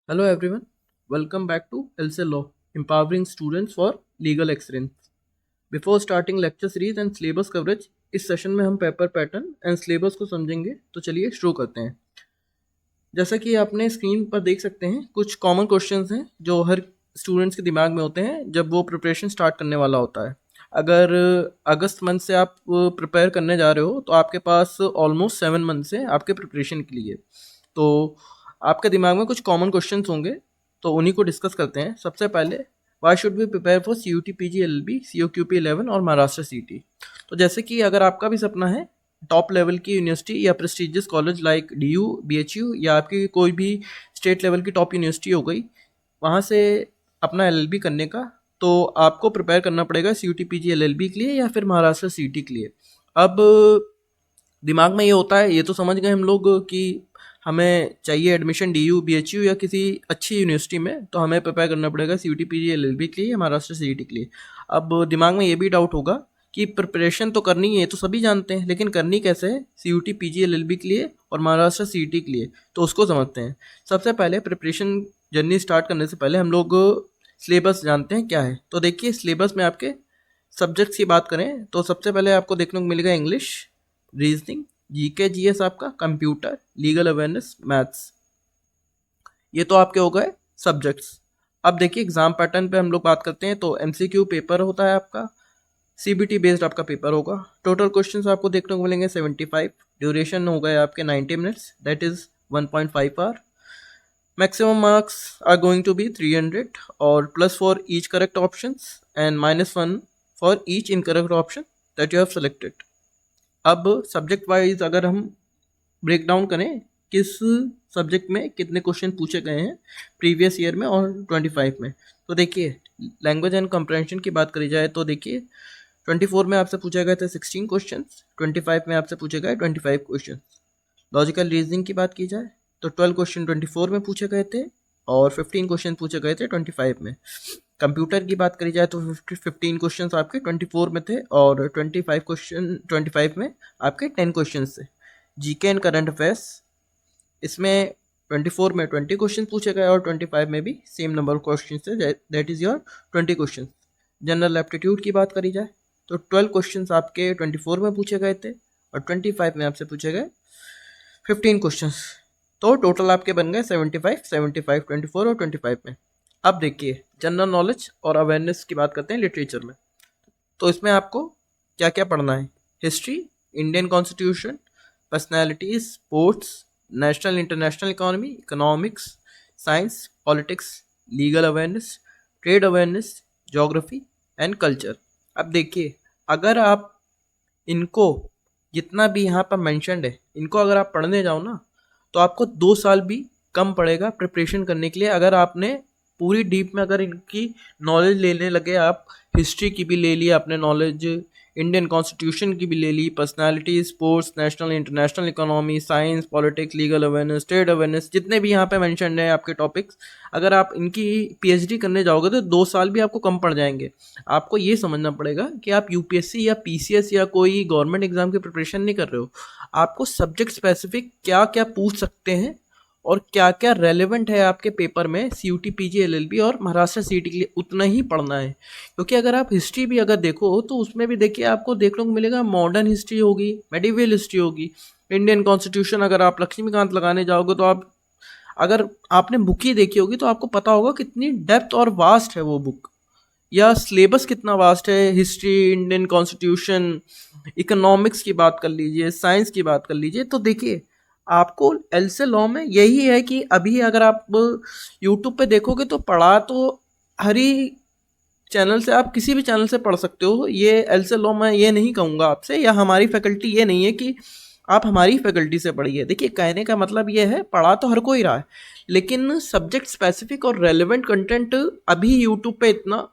Hello everyone, welcome back to LC Law, empowering students for legal excellence. Before starting lecture series and syllabus coverage, इस session में हम paper pattern and syllabus को समझेंगे। तो चलिए शुरू करते हैं। जैसा कि आपने स्क्रीन पर देख सकते हैं, कुछ कॉमन क्वेश्चंस हैं जो हर स्टूडेंट्स के दिमाग में होते हैं जब वो प्रिपरेशन स्टार्ट करने वाला होता है। अगर अगस्त मंथ से आप प्रिपेयर करने जा रहे हो तो आपके पास ऑलमोस्ट 7 मंथ्स हैं आपके प्रिपरेशन के लिए। तो आपके दिमाग में कुछ कॉमन क्वेश्चंस होंगे, तो उन्हीं को डिस्कस करते हैं। सबसे पहले, why should be prepare for CUT PG LLB COQP 11 और महाराष्ट्र CT। तो जैसे कि अगर आपका भी सपना है टॉप लेवल की यूनिवर्सिटी या prestigious college like DU BHU या आपकी कोई भी स्टेट लेवल की टॉप यूनिवर्सिटी हो गई, वहाँ से अपना LLB करने का, तो आपको प्रिपेयर करना पड़ेगा CUT PG LLB के लिए या फिर महाराष्ट्र CT के लिए। अब दिमाग में ये होता है, ये तो समझ गए हम लोग कि हमें चाहिए एडमिशन DU BHU या किसी अच्छी यूनिवर्सिटी में, तो हमें प्रिपेयर करना पड़ेगा CUT PG LLB के लिए या महाराष्ट्र CT के लिए। अब दिमाग में ये भी डाउट होगा कि प्रिपरेशन तो करनी है, तो सभी जानते हैं, लेकिन करनी कैसे है CUT PG LLB के लिए और महाराष्ट्र CT के लिए, तो उसको समझते हैं। सबसे पहले प्रिपरेशन जर्नी स्टार्ट करने से पहले हम लोग सिलेबस जानते हैं क्या है। तो देखिए, सिलेबस में आपके सब्जेक्ट्स की बात करें तो सबसे पहले आपको देखने को मिलेगा इंग्लिश, रीजनिंग, GK GS, आपका कंप्यूटर, लीगल अवेयरनेस, मैथ्स। ये तो आपके हो गए सब्जेक्ट्स। अब देखिए एग्जाम पैटर्न पे हम लोग बात करते हैं तो MCQ पेपर होता है आपका, CBT बेस्ड आपका पेपर होगा। टोटल क्वेश्चंस आपको देखने को मिलेंगे 75। ड्यूरेशन हो गए आपके 90 minutes, that is 1.5 hour. Maximum marks are going to be 300 और plus for each correct options and -1 for each incorrect option that you have selected. अब सब्जेक्ट वाइज अगर हम ब्रेक डाउन करें किस सब्जेक्ट में कितने क्वेश्चन पूछे गए हैं प्रीवियस ईयर में और 25 में, तो देखिए लैंग्वेज एंड कंप्रहेंशन की बात करी जाए तो देखिए 24 में आपसे पूछे गए थे 16 क्वेश्चन, 25 में आपसे पूछे गए 25 क्वेश्चन। लॉजिकल रीजनिंग की बात की जाए तो 12 क्वेश्चन 24 में पूछे गए थे और 15 क्वेश्चन पूछे गए थे 25 में। कंप्यूटर की बात करी जाए तो 15 क्वेश्चन आपके 24 में थे और 25 क्वेश्चन 25 में आपके 10 क्वेश्चन थे। GK एंड करंट अफेयर्स, इसमें 24 में 20 क्वेश्चन पूछे गए और 25 में भी सेम नंबर ऑफ क्वेश्चन थे, that is your 20 question. General aptitude की बात करी जाए तो 12 क्वेश्चन आपके 24 में पूछे गए थे और 25 में आपसे पूछे गए 15 क्वेश्चन। तो टोटल आपके बन गए 75, 75, 24 और 25 में। अब देखिए जनरल नॉलेज और अवेयरनेस की बात करते हैं लिटरेचर में। तो इसमें आपको क्या क्या पढ़ना है? History, Indian constitution, personalities, sports, national international economy, economics, science, politics, legal awareness, trade awareness, geography and culture. अब देखिए, अगर आप इनको जितना भी यहाँ पर मैंशनड है, इनको अगर आप पढ़ने जाओ ना तो आपको 2 साल भी कम पड़ेगा प्रिपरेशन करने के लिए। अगर आपने पूरी डीप में अगर इनकी नॉलेज लेने लगे, आप हिस्ट्री की भी ले ली आपने नॉलेज, इंडियन कॉन्स्टिट्यूशन की भी ले ली, personality, sports, national international economy, science, politics, legal awareness, trade awareness, जितने भी यहाँ पे मेंशन है आपके टॉपिक्स, अगर आप इनकी PhD करने जाओगे तो 2 साल भी आपको कम पड़ जाएंगे। आपको ये समझना पड़ेगा कि आप UPSC या PCS या कोई गवर्नमेंट एग्जाम की प्रिपरेशन नहीं कर रहे हो। आपको सब्जेक्ट स्पेसिफिक क्या क्या पूछ सकते हैं और क्या क्या रेलेवेंट है आपके पेपर में CUT PG LLB और महाराष्ट्र CT के लिए, उतना ही पढ़ना है। क्योंकि अगर आप हिस्ट्री भी अगर देखो तो उसमें भी देखिए आपको देखने को मिलेगा मॉडर्न हिस्ट्री होगी, मेडिवल हिस्ट्री होगी, इंडियन कॉन्स्टिट्यूशन। अगर आप लक्ष्मीकांत लगाने जाओगे तो आप, अगर आपने बुक ही देखी होगी तो आपको पता होगा कितनी डेप्थ और वास्ट है वो बुक, या सिलेबस कितना वास्ट है। हिस्ट्री, इंडियन कॉन्स्टिट्यूशन, इकोनॉमिक्स की बात कर लीजिए, साइंस की बात कर लीजिए, तो देखिए आपको एलसे लॉ में यही है कि अभी अगर आप यूट्यूब पे देखोगे तो पढ़ा तो हर ही चैनल से, आप किसी भी चैनल से पढ़ सकते हो। ये एलसे लॉ मैं ये नहीं कहूँगा आपसे, या हमारी फैकल्टी ये नहीं है कि आप हमारी फैकल्टी से पढ़िए। देखिए कहने का मतलब ये है, पढ़ा तो हर कोई रहा है, लेकिन सब्जेक्ट स्पेसिफिक और रेलेवेंट कंटेंट अभी यूट्यूब पे इतना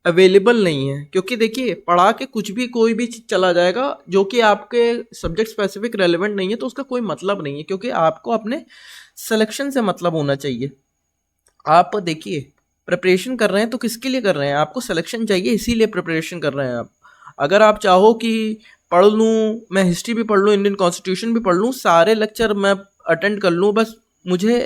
अवेलेबल नहीं है। क्योंकि देखिए पढ़ा के कुछ भी कोई भी चीज़ चला जाएगा जो कि आपके सब्जेक्ट स्पेसिफिक रेलेवेंट नहीं है, तो उसका कोई मतलब नहीं है। क्योंकि आपको अपने सिलेक्शन से मतलब होना चाहिए। आप देखिए प्रिपरेशन कर रहे हैं तो किसके लिए कर रहे हैं? आपको सिलेक्शन चाहिए, इसीलिए प्रिपरेशन कर रहे हैं आप। अगर आप चाहो कि पढ़ लूँ, मैं हिस्ट्री भी पढ़ लूँ, इंडियन कॉन्स्टिट्यूशन भी पढ़ लूँ, सारे लेक्चर मैं अटेंड कर लूँ, बस मुझे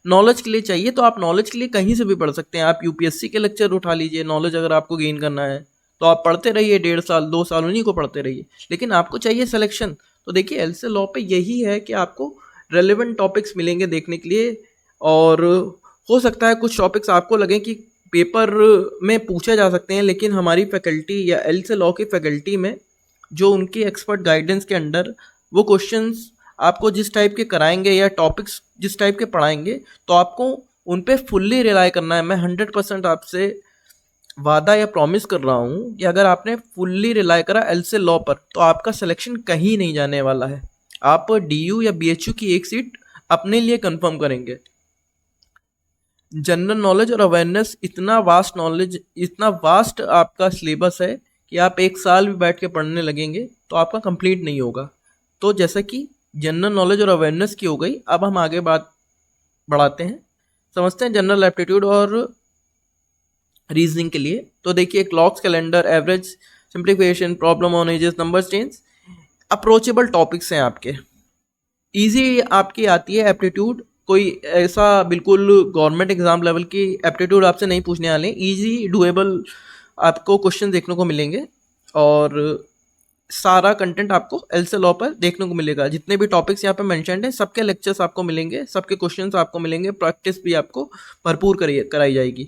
नॉलेज के लिए चाहिए तो आप नॉलेज के लिए कहीं से भी पढ़ सकते हैं। आप यूपीएससी के लेक्चर उठा लीजिए, नॉलेज अगर आपको गेन करना है तो आप पढ़ते रहिए, 1.5 साल 2 साल उन्हीं को पढ़ते रहिए। लेकिन आपको चाहिए सिलेक्शन, तो देखिए एलसे लॉ पे यही है कि आपको रेलेवेंट टॉपिक्स मिलेंगे देखने के लिए। और हो सकता है कुछ टॉपिक्स आपको लगे कि पेपर में पूछे जा सकते हैं, लेकिन हमारी फैकल्टी या एलसे लॉ की फैकल्टी में जो उनकी एक्सपर्ट गाइडेंस के अंडर वो क्वेश्चंस आपको जिस टाइप के कराएंगे या टॉपिक्स जिस टाइप के पढ़ाएंगे, तो आपको उन पे फुल्ली रिलाई करना है। मैं 100% आपसे वादा या प्रॉमिस कर रहा हूँ कि अगर आपने फुल्ली रिलाई करा एलसे लॉ पर तो आपका सिलेक्शन कहीं नहीं जाने वाला है। आप डीयू या बीएचयू की एक सीट अपने लिए कंफर्म करेंगे। जनरल नॉलेज और अवेयरनेस इतना वास्ट नॉलेज, इतना वास्ट आपका सिलेबस है कि आप 1 साल भी बैठ के पढ़ने लगेंगे तो आपका कंप्लीट नहीं होगा। तो जैसा कि जनरल नॉलेज और अवेयरनेस की हो गई, अब हम आगे बात बढ़ाते हैं, समझते हैं जनरल एप्टीट्यूड और रीजनिंग के लिए। तो देखिए clocks, calendar, average, simplification, problem on edges, number change, approachable topics हैं आपके। इजी आपकी आती है एप्टीट्यूड, कोई ऐसा बिल्कुल गवर्नमेंट एग्जाम लेवल की एप्टीट्यूड आपसे नहीं पूछने वाले, इजी डुएबल आपको क्वेश्चन देखने को मिलेंगे। और सारा कंटेंट आपको एलसे लॉ पर देखने को मिलेगा। जितने भी टॉपिक्स यहाँ पे मेंशन्ड हैं सबके लेक्चर्स आपको मिलेंगे, सबके क्वेश्चंस आपको मिलेंगे, प्रैक्टिस भी आपको भरपूर कराई जाएगी।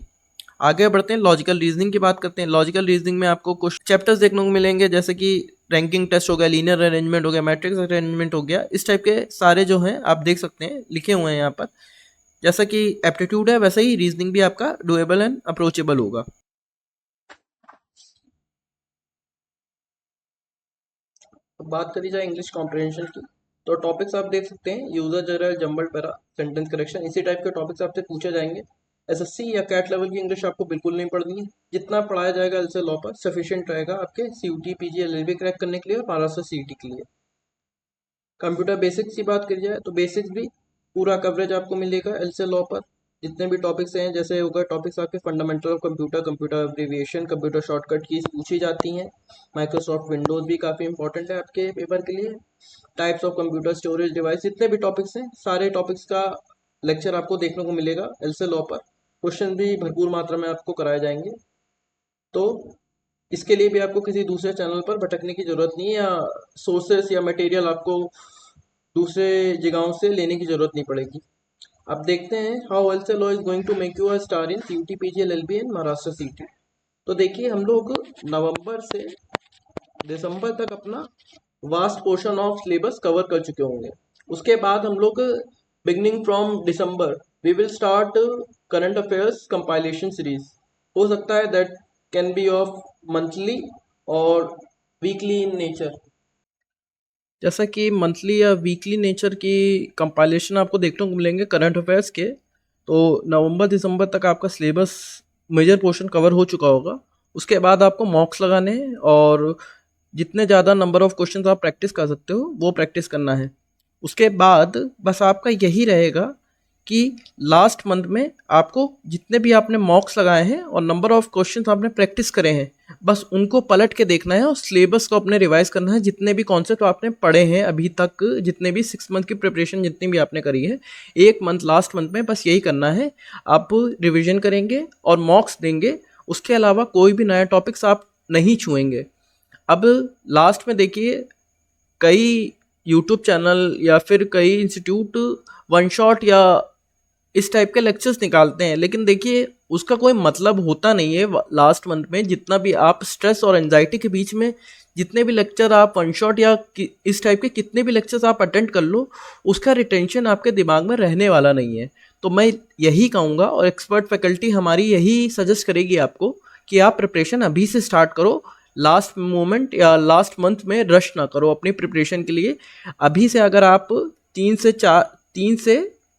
आगे बढ़ते हैं, लॉजिकल रीजनिंग की बात करते हैं। लॉजिकल रीजनिंग में आपको कुछ चैप्टर्स देखने को मिलेंगे, जैसे कि रैंकिंग टेस्ट हो गया, लीनियर अरेंजमेंट हो गया, मैट्रिक्स अरेंजमेंट हो गया। इस टाइप के सारे जो हैं आप देख सकते हैं, लिखे हुए हैं यहाँ पर। जैसा कि एप्टीट्यूड है वैसा ही रीजनिंग भी आपका डुएबल एंड अप्रोचेबल होगा। तो बात करी जाए इंग्लिश कॉम्प्रिहेंशन की, तो टॉपिक्स आप देख सकते हैं, user general, jumble para, sentence correction, इसी टाइप के टॉपिक्स आपसे पूछे जाएंगे। एसएससी या कैट लेवल की इंग्लिश आपको बिल्कुल नहीं पढ़नी है। जितना पढ़ाया जाएगा एलसे लॉ पर सफिशिएंट रहेगा आपके सीयूटी, पीजी, एलएलबी क्रैक करने के लिए और महाराष्ट्र सीईटी के लिए। कंप्यूटर बेसिक्स की बात करी जाए तो बेसिक्स भी पूरा कवरेज आपको मिलेगा एलसे लॉ पर। जितने भी टॉपिक्स हैं, जैसे होगा टॉपिक्स आपके fundamental of computer, computer abbreviation, computer shortcut keys पूछी जाती हैं। माइक्रोसॉफ्ट विंडोज भी काफ़ी इंपॉर्टेंट है आपके पेपर के लिए। Types of computer, storage device, जितने भी टॉपिक्स हैं सारे टॉपिक्स का लेक्चर आपको देखने को मिलेगा एलसे लॉ पर। क्वेश्चन भी भरपूर मात्रा में आपको कराए जाएंगे। तो इसके लिए भी आपको किसी दूसरे चैनल पर भटकने की ज़रूरत नहीं है, या सोर्सेस या मटेरियल आपको दूसरे जगहों से लेने की ज़रूरत नहीं पड़ेगी। अब देखते हैं how else law is going to make you a star in CUET, PG, LLB and Maharashtra CET. तो देखिए हम लोग नवंबर से दिसंबर तक अपना vast portion of syllabus cover कर चुके होंगे। उसके बाद हम लोग beginning from December we will start current affairs compilation series. हो सकता है that can be of monthly और वीकली इन नेचर। जैसा कि मंथली या वीकली नेचर की कंपाइलेशन आपको देखने को मिलेंगे करंट अफेयर्स के। तो नवंबर दिसंबर तक आपका सिलेबस मेजर पोर्शन कवर हो चुका होगा। उसके बाद आपको मॉक्स लगाने हैं और जितने ज़्यादा नंबर ऑफ क्वेश्चंस आप प्रैक्टिस कर सकते हो वो प्रैक्टिस करना है। उसके बाद बस आपका यही रहेगा कि लास्ट मंथ में आपको जितने भी आपने मॉक्स लगाए हैं और नंबर ऑफ क्वेश्चंस आपने प्रैक्टिस करे हैं, बस उनको पलट के देखना है और सिलेबस को अपने रिवाइज करना है। जितने भी कॉन्सेप्ट आपने पढ़े हैं अभी तक, जितने भी 6 मंथ की प्रिपरेशन जितनी भी आपने करी है, 1 मंथ लास्ट मंथ में बस यही करना है। आप रिविजन करेंगे और मॉक्स देंगे, उसके अलावा कोई भी नया टॉपिक्स आप नहीं छुएंगे। अब लास्ट में देखिए कई यूट्यूब चैनल या फिर कई इंस्टीट्यूट वन शॉट या इस टाइप के लेक्चर्स निकालते हैं, लेकिन देखिए उसका कोई मतलब होता नहीं है। लास्ट मंथ में जितना भी आप स्ट्रेस और एंजाइटी के बीच में जितने भी लेक्चर आप वन शॉट या इस टाइप के कितने भी लेक्चर्स आप अटेंड कर लो, उसका रिटेंशन आपके दिमाग में रहने वाला नहीं है। तो मैं यही कहूँगा और एक्सपर्ट फैकल्टी हमारी यही सजेस्ट करेगी आपको कि आप प्रिपरेशन अभी से स्टार्ट करो। लास्ट मोमेंट या लास्ट मंथ में रश ना करो अपनी प्रिपरेशन के लिए। अभी से अगर आप 3 से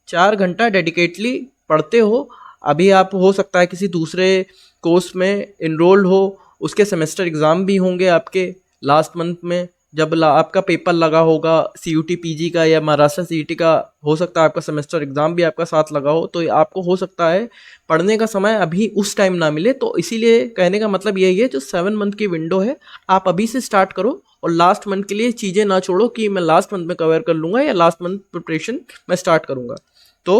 4 घंटा डेडिकेटली पढ़ते हो, अभी आप हो सकता है किसी दूसरे कोर्स में इनरोल्ड हो, उसके सेमेस्टर एग्ज़ाम भी होंगे आपके लास्ट मंथ में। जब आपका पेपर लगा होगा सीयूटी पीजी का या महाराष्ट्र सीईटी का, हो सकता है आपका सेमेस्टर एग्ज़ाम भी आपका साथ लगा हो, तो आपको हो सकता है पढ़ने का समय अभी उस टाइम ना मिले। तो इसीलिए कहने का मतलब यही है, जो 7 मंथ की विंडो है आप अभी से स्टार्ट करो और लास्ट मंथ के लिए चीज़ें ना छोड़ो कि मैं लास्ट मंथ में कवर कर लूँगा या लास्ट मंथ प्रिपरेशन मैं स्टार्ट करूँगा। तो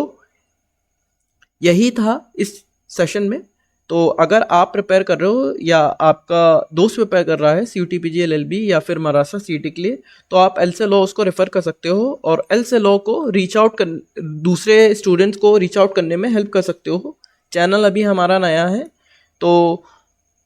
यही था इस सेशन में। तो अगर आप प्रिपेयर कर रहे हो या आपका दोस्त प्रिपेयर कर रहा है CUT PG LLB या फिर महाराष्ट्र CET के लिए, तो आप एल से लॉ उसको रेफ़र कर सकते हो और एल से लॉ को रीच आउट कर दूसरे स्टूडेंट्स को रीच आउट करने में हेल्प कर सकते हो। चैनल अभी हमारा नया है, तो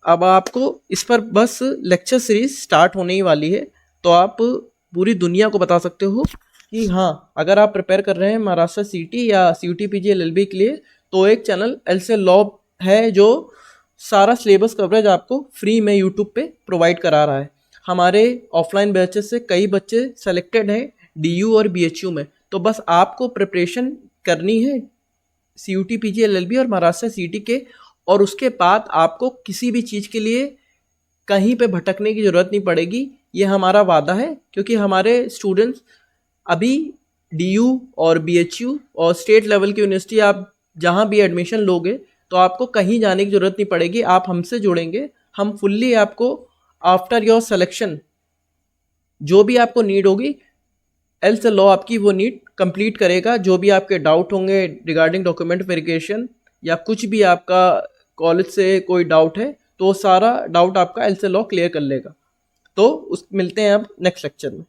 अब आपको इस पर बस लेक्चर सीरीज स्टार्ट होने ही वाली है, तो आप पूरी दुनिया को बता सकते हो कि हाँ, अगर आप प्रिपेयर कर रहे हैं महाराष्ट्र CET या CUT PG LLB के लिए, तो एक चैनल एल से लॉ है जो सारा सिलेबस कवरेज आपको फ्री में यूट्यूब पे प्रोवाइड करा रहा है। हमारे ऑफलाइन बैचेस से कई बच्चे सेलेक्टेड हैं DU और BHU में, तो बस आपको प्रिपरेशन करनी है CUT PG LLB और महाराष्ट्र CET के, और उसके बाद आपको किसी भी चीज़ के लिए कहीं पे भटकने की ज़रूरत नहीं पड़ेगी। ये हमारा वादा है, क्योंकि हमारे स्टूडेंट्स अभी DU और BHU और स्टेट लेवल की यूनिवर्सिटी आप जहाँ भी एडमिशन लोगे तो आपको कहीं जाने की ज़रूरत नहीं पड़ेगी। आप हमसे जुड़ेंगे, हम फुल्ली आपको आफ्टर योर सिलेक्शन जो भी आपको नीड होगी, एल से लॉ आपकी वो नीड कंप्लीट करेगा। जो भी आपके डाउट होंगे रिगार्डिंग डॉक्यूमेंट वेरिफिकेशन या कुछ भी आपका कॉलेज से कोई डाउट है, तो वो सारा डाउट आपका एल से लॉ क्लियर कर लेगा। तो उस मिलते हैं अब नेक्स्ट लेक्चर में।